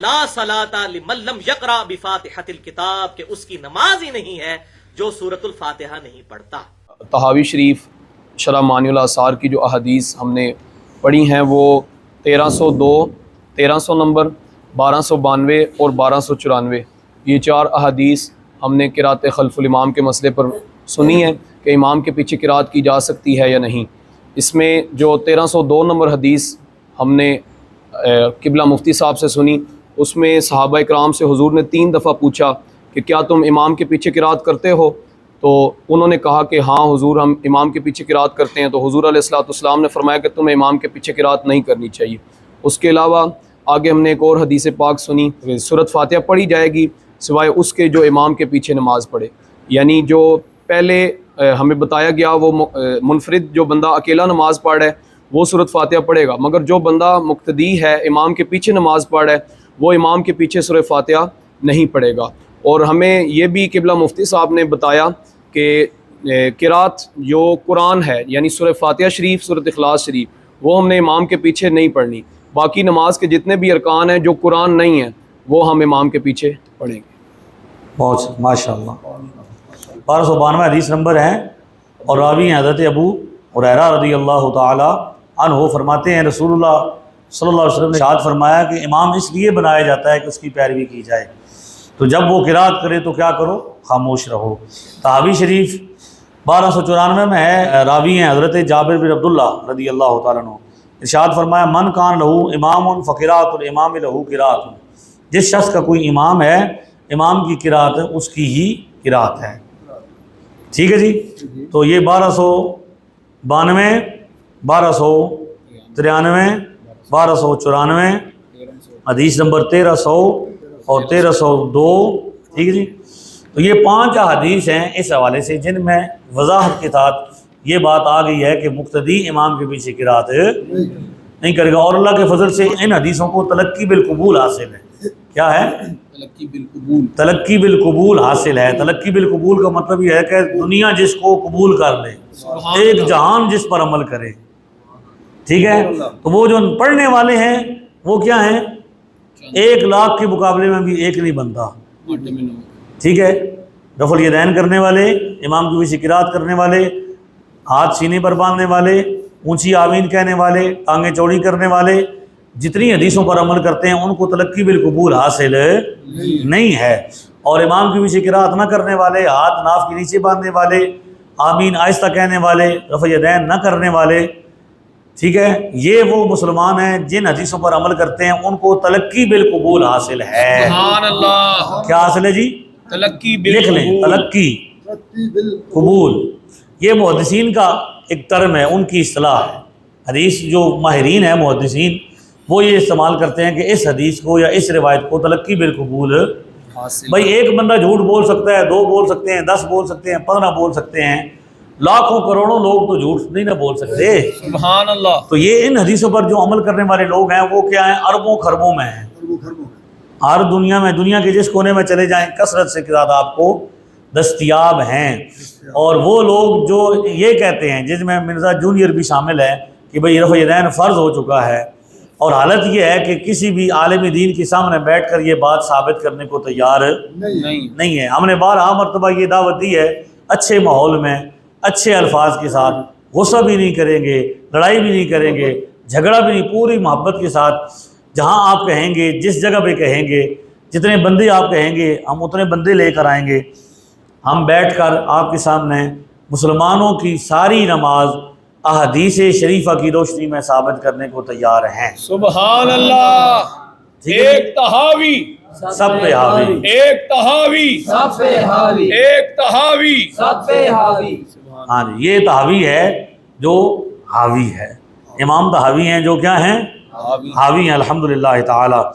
لا صلاۃ لمن لم یقرأ بفاتحۃ الکتاب، کہ اس کی نماز ہی نہیں ہے جو سورۃ الفاتحہ نہیں پڑھتا۔ طحاوی شریف شرح معانی الاثار کی جو احادیث ہم نے پڑھی ہیں وہ 1302، 1300 نمبر، 1292 اور 1294، یہ 4 احادیث ہم نے قرات خلف الامام کے مسئلے پر سنی ہیں کہ امام کے پیچھے قرات کی جا سکتی ہے یا نہیں۔ اس میں جو 1302 نمبر حدیث ہم نے قبلہ مفتی صاحب سے سنی، اس میں صحابہ اکرام سے حضور نے 3 دفعہ پوچھا کہ کیا تم امام کے پیچھے قرات کرتے ہو؟ تو انہوں نے کہا کہ ہاں حضور ہم امام کے پیچھے قرات کرتے ہیں۔ تو حضور علیہ الصلوۃ والسلام نے فرمایا کہ تمہیں امام کے پیچھے قرات نہیں کرنی چاہیے۔ اس کے علاوہ آگے ہم نے ایک اور حدیث پاک سنی، سورۃ فاتحہ پڑھی جائے گی سوائے اس کے جو امام کے پیچھے نماز پڑھے، یعنی جو پہلے ہمیں بتایا گیا وہ منفرد جو بندہ اکیلا نماز پڑھ رہا ہے وہ سورۃ فاتحہ پڑھے گا، مگر جو بندہ مقتدی ہے امام کے پیچھے نماز پڑھ رہا ہے وہ امام کے پیچھے سورۃ فاتحہ نہیں پڑھے گا۔ اور ہمیں یہ بھی قبلہ مفتی صاحب نے بتایا کہ قرات جو قرآن ہے یعنی سورۃ فاتحہ شریف، سورۃ اخلاص شریف، وہ ہم نے امام کے پیچھے نہیں پڑھنی۔ باقی نماز کے جتنے بھی ارکان ہیں جو قرآن نہیں ہیں وہ ہم امام کے پیچھے پڑھیں گے۔ بہت ماشاء اللہ۔ 1292 حدیث نمبر ہے، اور راوی ہیں حضرت ابو ہریرہ رضی اللہ تعالی عنہ، فرماتے ہیں رسول اللہ صلی اللہ علیہ وسلم نے ارشاد فرمایا کہ امام اس لیے بنایا جاتا ہے کہ اس کی پیروی کی جائے، تو جب وہ قرات کرے تو کیا کرو؟ خاموش رہو۔ طحاوی شریف 1294 میں ہے، راوی ہیں حضرت جابر بن عبداللہ رضی اللہ تعالیٰ عنہ، ارشاد فرمایا من کان لہو امام فقرات الامام لہو قرات، جس شخص کا کوئی امام ہے امام کی قرات اس کی ہی قرات ہے۔ ٹھیک ہے جی، تو یہ 1292، 1293، 1294، حدیث نمبر 1300 اور 1302، ٹھیک ہے جی۔ تو یہ 5 احادیث ہیں اس حوالے سے جن میں وضاحت کے ساتھ یہ بات آ گئی ہے کہ مقتدی امام کے پیچھے قرات نہیں کرے گا، اور اللہ کے فضل سے ان حدیثوں کو تلقی بالقبول حاصل ہے۔ کیا ہے؟ تلقی بالقبول حاصل ہے۔ تلقی بالقبول کا مطلب یہ ہے کہ دنیا جس کو قبول کر لے، ایک جہان جس پر عمل کرے، ٹھیک ہے۔ تو وہ جو پڑھنے والے ہیں وہ کیا ہیں؟ 1 لاکھ کے مقابلے میں بھی ایک نہیں بنتا، ٹھیک ہے۔ رفع الیدین کرنے والے، امام کی پیچھے قرات کرنے والے، ہاتھ سینے پر باندھنے والے، اونچی آمین کہنے والے، ٹانگیں چوڑی کرنے والے، جتنی حدیثوں پر عمل کرتے ہیں ان کو تلقی بالقبول حاصل نہیں ہے۔ اور امام کی پیچھے قرات نہ کرنے والے، ہاتھ ناف کے نیچے باندھنے والے، آمین آہستہ کہنے والے، رفع الیدین نہ کرنے والے، ٹھیک ہے، یہ وہ مسلمان ہیں جن حدیثوں پر عمل کرتے ہیں ان کو تلقی بالقبول حاصل ہے۔ سبحان اللہ۔ کیا حاصل ہے جی؟ تلقی لکھ لیں، تلقی قبول۔ یہ محدثین کا ایک ٹرم ہے، ان کی اصطلاح ہے۔ حدیث جو ماہرین ہیں محدثین وہ یہ استعمال کرتے ہیں کہ اس حدیث کو یا اس روایت کو تلقی بالقبول حاصل۔ بھائی ایک بندہ جھوٹ بول سکتا ہے، 2 بول سکتے ہیں، 10 بول سکتے ہیں، 15 بول سکتے ہیں، لاکھوں کروڑوں لوگ تو جھوٹ نہیں نہ بول سکتے۔ سبحان اللہ۔ تو یہ ان حدیثوں پر جو عمل کرنے والے لوگ ہیں وہ کیا ہیں؟ اربوں خربوں میں ہیں، ہر دنیا میں، دنیا کے جس کونے میں چلے جائیں کثرت سے زیادہ آپ کو دستیاب ہیں۔ اور وہ لوگ جو یہ کہتے ہیں، جس میں مرزا جونیئر بھی شامل ہے، کہ بھئی رفع الیدین فرض ہو چکا ہے، اور حالت یہ ہے کہ کسی بھی عالم دین کے سامنے بیٹھ کر یہ بات ثابت کرنے کو تیار نہیں ہے۔ ہم نے 12 مرتبہ یہ دعوت دی ہے، اچھے ماحول میں، اچھے الفاظ کے ساتھ، غصہ بھی نہیں کریں گے، لڑائی بھی نہیں کریں گے، جھگڑا بھی نہیں، پوری محبت کے ساتھ جہاں آپ کہیں گے، جس جگہ پہ کہیں گے، جتنے بندے آپ کہیں گے ہم اتنے بندے لے کر آئیں گے۔ ہم بیٹھ کر آپ کے سامنے مسلمانوں کی ساری نماز احادیث شریفہ کی روشنی میں ثابت کرنے کو تیار ہیں۔ سبحان اللہ۔ ایک طحاوی سب پہ حاوی، ایک طحاوی سب پہ حاوی، ایک طحاوی سب پہ حاوی۔ ہاں جی، یہ طحاوی ہے جو حاوی ہے، امام طحاوی ہیں جو کیا ہیں؟ حاوی ہیں الحمدللہ تعالی۔